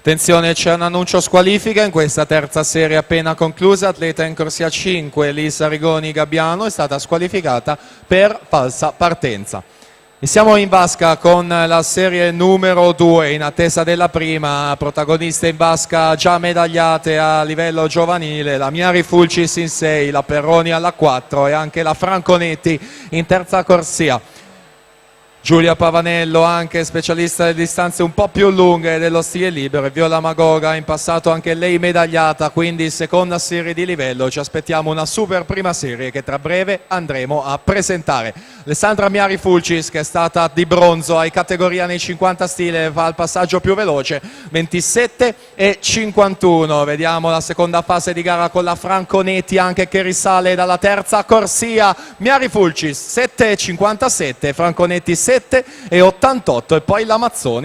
Attenzione, c'è un annuncio squalifica in questa terza serie appena conclusa. Atleta in corsia 5, Lisa Rigoni Gabbiano, è stata squalificata per falsa partenza. E siamo in vasca con la serie numero 2, in attesa della prima, protagoniste in vasca già medagliate a livello giovanile, la Miari Fulcis in 6, la Perroni alla 4 e anche la Franconetti in terza corsia. Giulia Pavanello, anche specialista delle distanze un po' più lunghe dello stile libero, e Viola Magoga, in passato anche lei medagliata, quindi seconda serie di livello. Ci aspettiamo una super prima serie che tra breve andremo a presentare. Alessandra Miari Fulcis, che è stata di bronzo ai categoria nei 50 stile, fa il passaggio più veloce, 27 e 51. Vediamo la seconda fase di gara con la Franconetti, anche che risale dalla terza corsia. Miari Fulcis 7 e 57, Franconetti 7 e 88 e poi la Mazzoni